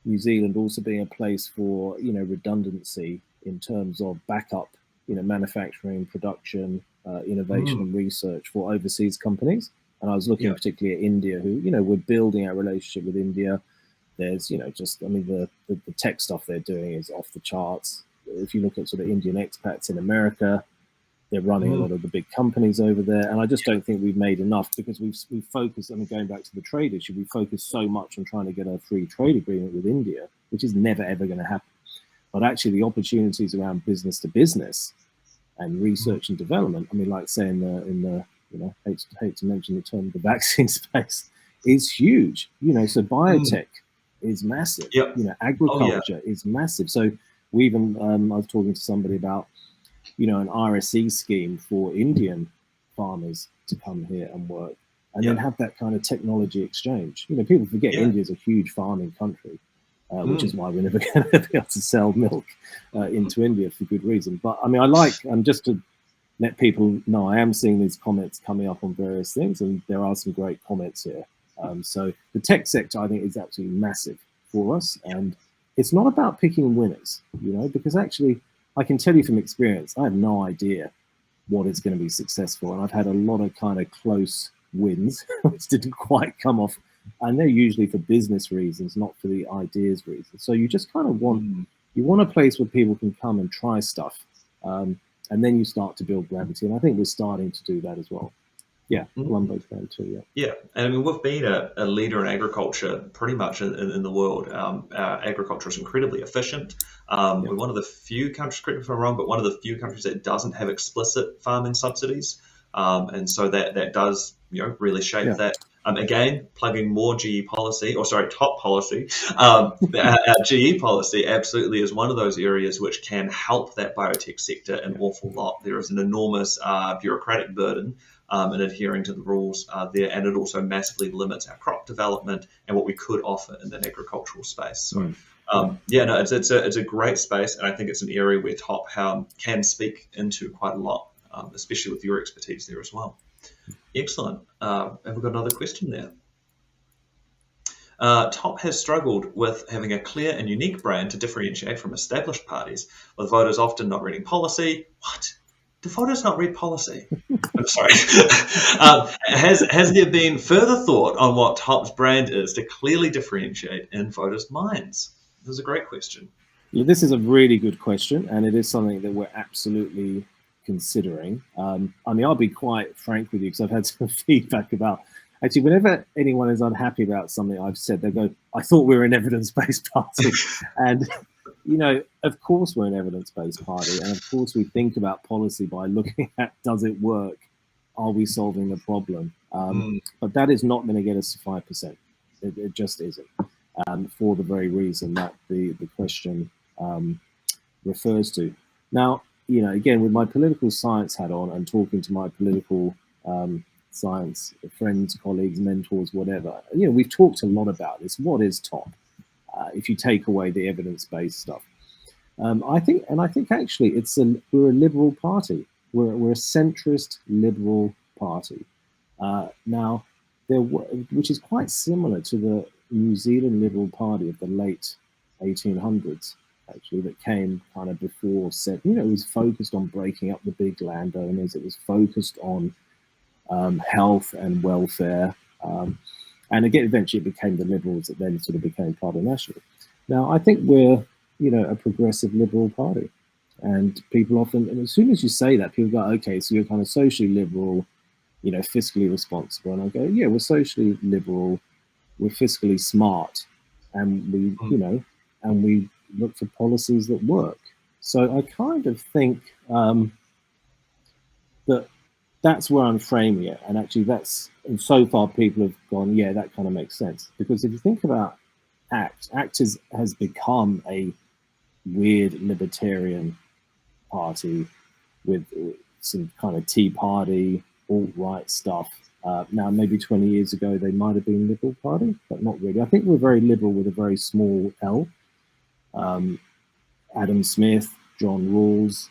New Zealand also being a place for, redundancy in terms of backup, manufacturing, production, innovation and research for overseas companies. And I was looking particularly at India, who, we're building our relationship with India. There's, the tech stuff they're doing is off the charts. If you look at sort of Indian expats in America, they're running a lot of the big companies over there. And I just don't think we've made enough, because we've focused, going back to the trade issue, we focused so much on trying to get a free trade agreement with India, which is never, ever going to happen. But actually the opportunities around business to business and research and development, like say in the hate to mention the term, the vaccine space, is huge. So biotech is massive. Agriculture is massive. So we even, I was talking to somebody about, an RSE scheme for Indian farmers to come here and work, and then have that kind of technology exchange. People forget India is a huge farming country, which is why we're never going to be able to sell milk into India for good reason. But just to let people know, I am seeing these comments coming up on various things, and there are some great comments here. So the tech sector, I think, is absolutely massive for us, and it's not about picking winners, because actually, I can tell you from experience, I have no idea what is going to be successful. And I've had a lot of kind of close wins, which didn't quite come off. And they're usually for business reasons, not for the ideas reasons. So you just kind of want a place where people can come and try stuff. And then you start to build gravity. And I think we're starting to do that as well. Yeah, Colombo's there too, Yeah, and we've been a leader in agriculture pretty much in the world. Our agriculture is incredibly efficient. We're one of the few countries, correct me if I'm wrong, but one of the few countries that doesn't have explicit farming subsidies. And so that does, really shape that. Again, plugging more GE policy, top policy. Our GE policy absolutely is one of those areas which can help that biotech sector an awful lot. There is an enormous bureaucratic burden in adhering to the rules there, and it also massively limits our crop development and what we could offer in that agricultural space. So, it's a great space, and I think it's an area where Top can speak into quite a lot, especially with your expertise there as well. Excellent. Have we got another question there? Top has struggled with having a clear and unique brand to differentiate from established parties, with voters often not reading policy. What? Do voters not read policy? I'm sorry. Has there been further thought on what Top's brand is to clearly differentiate in voters' minds? This is a great question. Yeah, this is a really good question, and it is something that we're absolutely considering. I'll be quite frank with you, because I've had some feedback about, actually, whenever anyone is unhappy about something I've said, they go, I thought we were an evidence-based party. And of course we're an evidence-based party, and of course we think about policy by looking at, does it work? Are we solving the problem? But that is not going to get us to 5%. It just isn't, for the very reason that the question refers to. Now, again, with my political science hat on and talking to my political science friends, colleagues, mentors, whatever, we've talked a lot about this. What is Top? If you take away the evidence-based stuff, I think actually we're a liberal party. We're a centrist liberal party. Now, which is quite similar to the New Zealand Liberal Party of the late 1800s, actually, that came kind of before. It was focused on breaking up the big landowners. It was focused on health and welfare. And again, eventually it became the Liberals that then sort of became Party National. Now, I think we're, a progressive liberal party. And people often, and as soon as you say that, people go, okay, so you're kind of socially liberal, fiscally responsible. And I go, yeah, we're socially liberal, we're fiscally smart, and we, and we look for policies that work. So I kind of think that that's where I'm framing it. And actually and so far people have gone, yeah, that kind of makes sense. Because if you think about ACT has become a weird libertarian party with some kind of Tea Party, alt-right stuff. Now, maybe 20 years ago, they might have been Liberal Party, but not really. I think we're very liberal with a very small L. Adam Smith, John Rawls,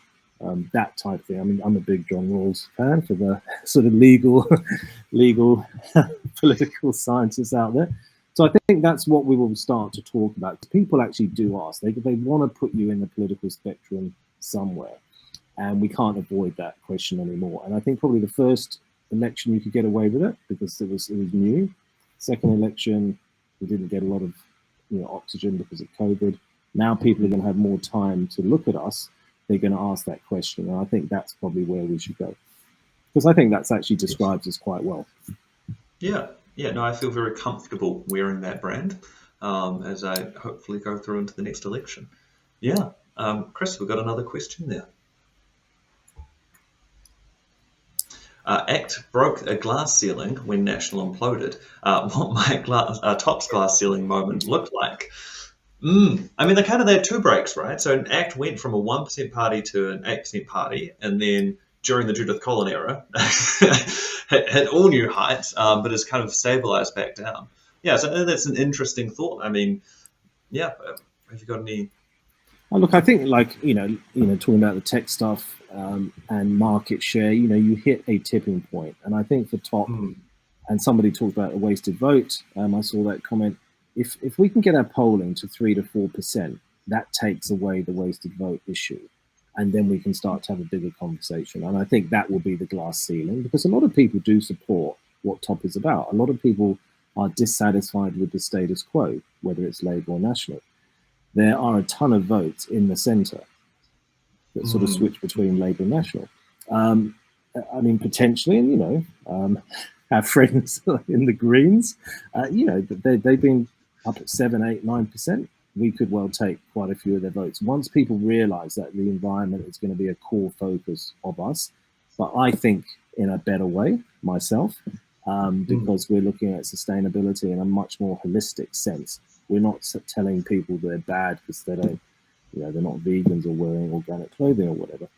that type of thing. I mean, I'm a big John Rawls fan for the sort of legal political scientists out there. So I think that's what we will start to talk about. People actually do ask. They want to put you in the political spectrum somewhere, and we can't avoid that question anymore. And I think probably the first election you could get away with it because it was new. Second election, we didn't get a lot of oxygen because of COVID. Now people are going to have more time to look at us. They're going to ask that question, and I think that's probably where we should go, because I think that's actually describes us quite well. Yeah, no, I feel very comfortable wearing that brand as I hopefully go through into the next election. Yeah, Chris, we've got another question there. ACT broke a glass ceiling when National imploded. What might Top's glass ceiling moment look like? I mean, they had two breaks, right? So an ACT went from a 1% party to an 8% party, and then during the Judith Colin era, hit all new heights, but has kind of stabilized back down. Yeah, so that's an interesting thought. I mean, yeah, have you got any? Oh, look, I think talking about the tech stuff and market share, you hit a tipping point, and I think for Top, and somebody talked about a wasted vote. I saw that comment. If we can get our polling to 3 to 4%, that takes away the wasted vote issue, and then we can start to have a bigger conversation. And I think that will be the glass ceiling, because a lot of people do support what Top is about. A lot of people are dissatisfied with the status quo, whether it's Labour or National. There are a ton of votes in the centre that sort of switch between Labour and National. I mean, potentially, and our friends in the Greens, they've been up at 7, 8, 9%. We could well take quite a few of their votes once people realise that the environment is going to be a core focus of us. But I think in a better way myself, because we're looking at sustainability in a much more holistic sense. We're not telling people they're bad because they don't, they're not vegans or wearing organic clothing or whatever,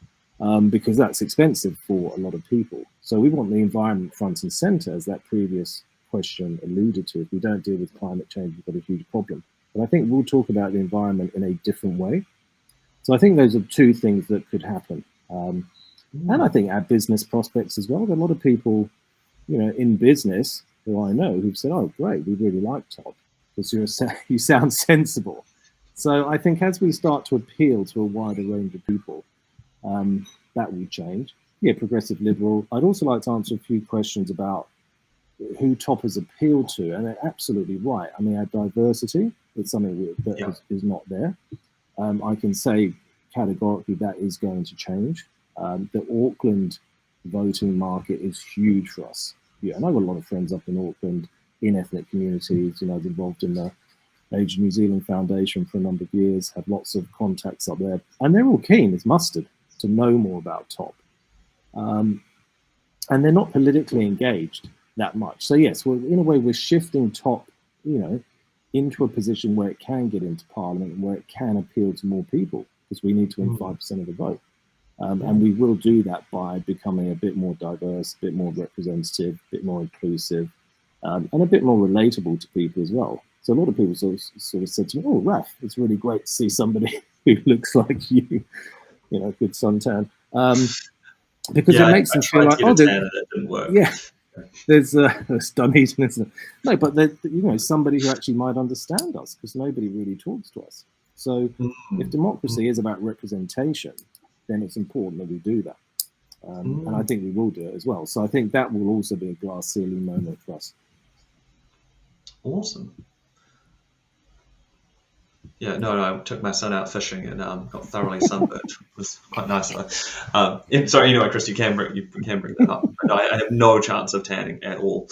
because that's expensive for a lot of people. So we want the environment front and center, as that previous question alluded to. If we don't deal with climate change, we've got a huge problem. But I think we'll talk about the environment in a different way. So I think those are two things that could happen. And I think our business prospects as well. There are a lot of people, in business who I know who've said, "Oh, great, we really like Top, because you sound sensible." So I think as we start to appeal to a wider range of people, that will change. Yeah, progressive liberal. I'd also like to answer a few questions about who Top has appealed to, and they're absolutely right. I mean, our diversity is something that is not there. I can say categorically that is going to change. The Auckland voting market is huge for us. Yeah, and I've got a lot of friends up in Auckland in ethnic communities. I was involved in the Age New Zealand Foundation for a number of years, have lots of contacts up there, and they're all keen as mustard to know more about Top. And they're not politically engaged that much. So yes, in a way, we're shifting Top, into a position where it can get into Parliament and where it can appeal to more people, because we need to win 5% of the vote. And we will do that by becoming a bit more diverse, a bit more representative, a bit more inclusive, and a bit more relatable to people as well. So a lot of people sort of said to me, "Oh, Raf, it's really great to see somebody who looks like you, good suntan." Because it makes them feel like, "Oh, that didn't work." Yeah, there's Dunedin, isn't it? No, but somebody who actually might understand us, because nobody really talks to us. So if democracy is about representation, then it's important that we do that. And I think we will do it as well. So I think that will also be a glass ceiling moment for us. Awesome. Yeah, no, I took my son out fishing and got thoroughly sunburnt. It was quite nice though. Sorry, Chris, you can bring that up. But I have no chance of tanning at all.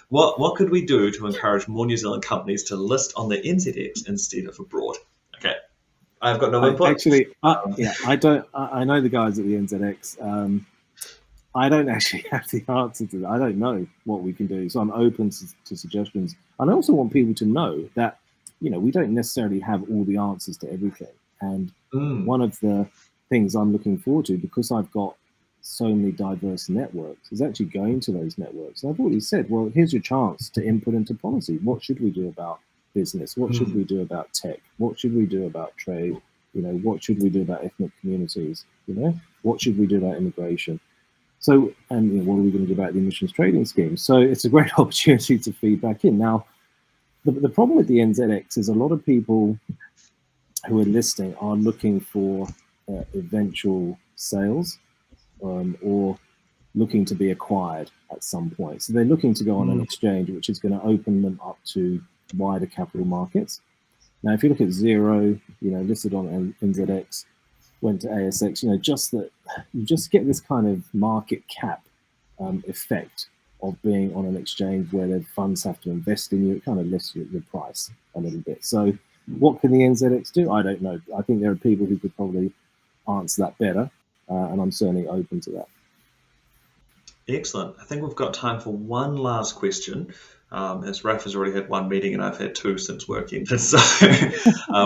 What could we do to encourage more New Zealand companies to list on the NZX instead of abroad? Okay, I've got no input. Actually, I don't. I know the guys at the NZX. I don't actually have the answer to that. I don't know what we can do. So I'm open to suggestions. And I also want people to know that, we don't necessarily have all the answers to everything. And one of the things I'm looking forward to, because I've got so many diverse networks, is actually going to those networks. And I've already said, well, here's your chance to input into policy. What should we do about business? What should we do about tech? What should we do about trade? what should we do about ethnic communities? What should we do about immigration? So, and what are we going to do about the emissions trading scheme? So it's a great opportunity to feed back in. Now, the problem with the NZX is a lot of people who are listing are looking for eventual sales or looking to be acquired at some point. So they're looking to go on an exchange, which is going to open them up to wider capital markets. Now, if you look at Zero, listed on NZX, went to ASX, just that you just get this kind of market cap effect of being on an exchange where the funds have to invest in you. It kind of lifts your price a little bit. So what can the NZX do? I don't know. I think there are people who could probably answer that better, and I'm certainly open to that. Excellent. I think we've got time for one last question. As Raf has already had one meeting and I've had two since working, so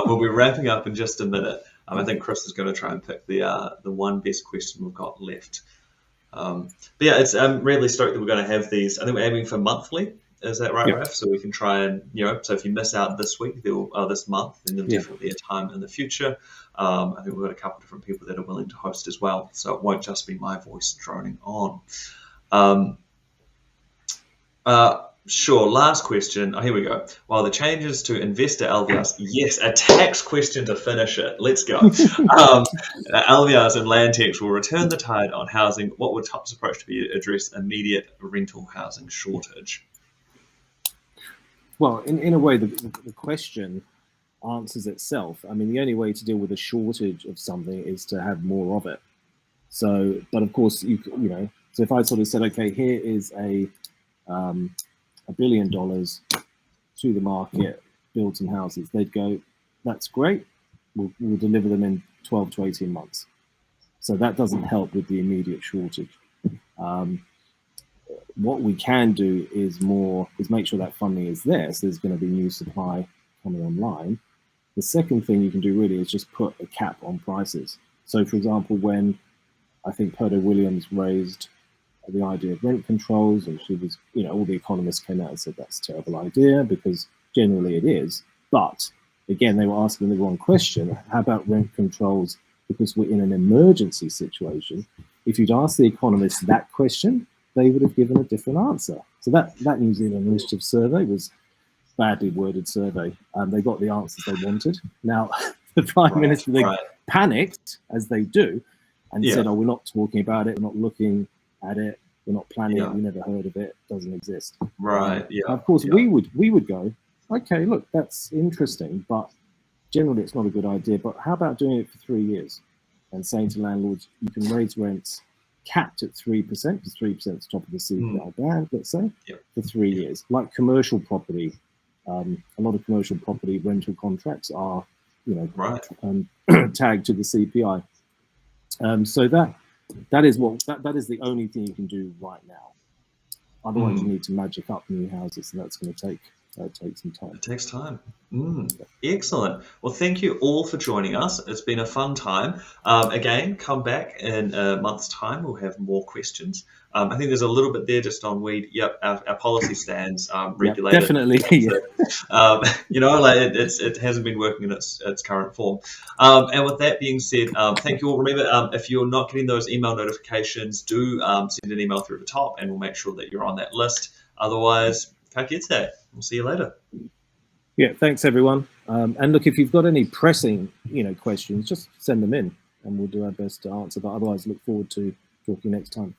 we'll be wrapping up in just a minute. I think Chris is going to try and pick the one best question we've got left. But yeah, I'm really stoked that we're going to have these. I think we're aiming for monthly. Is that right, Raf? So we can try and, so if you miss out this week, this month, then there'll definitely be a time in the future. I think we've got a couple of different people that are willing to host as well, so it won't just be my voice droning on. Sure, last question. Oh, here we go. While the changes to investor LVRs, yes, a tax question to finish it. Let's go. LVRs and land tax will return the tide on housing. What would TOP's approach to be to address immediate rental housing shortage? Well, in a way, the question answers itself. I mean, the only way to deal with a shortage of something is to have more of it. So, but of course, so if I sort of said, okay, here is $1 billion to the market, build some houses, they'd go, that's great. We'll deliver them in 12 to 18 months. So that doesn't help with the immediate shortage. What we can do is make sure that funding is there. So there's going to be new supply coming online. The second thing you can do really is just put a cap on prices. So for example, when I think Perdo Williams raised the idea of rent controls, and she was, all the economists came out and said that's a terrible idea because generally it is. But again, they were asking the wrong question. How about rent controls because we're in an emergency situation? If you'd asked the economists that question, they would have given a different answer. So that New Zealand Initiative survey was badly worded survey. They got the answers they wanted. Now, the Prime Minister, they panicked, as they do, and said, oh, we're not talking about it, we're not looking at it, we're not planning it, we never heard of it, doesn't exist. Of course, we would go, okay, look, that's interesting, but generally it's not a good idea. But how about doing it for 3 years and saying to landlords, you can raise rents capped at 3%, because 3% is the top of the CPI band, let's say, for 3 years. Like commercial property, a lot of commercial property rental contracts are, tagged to the CPI. So that is the only thing you can do right now. Otherwise, you need to magic up new houses, and that's going to take some time. It takes time. Excellent. Well, thank you all for joining us. It's been a fun time. Again, come back in a month's time. We'll have more questions. I think there's a little bit there just on weed. Yep, our policy stands regulated. Definitely. It hasn't been working in its current form. And with that being said, thank you all. Remember, if you're not getting those email notifications, do send an email through the top, and we'll make sure that you're on that list. Otherwise, ka kite. We'll see you later. Yeah, thanks everyone. And look, if you've got any pressing, questions, just send them in, and we'll do our best to answer. But otherwise, look forward to talking next time.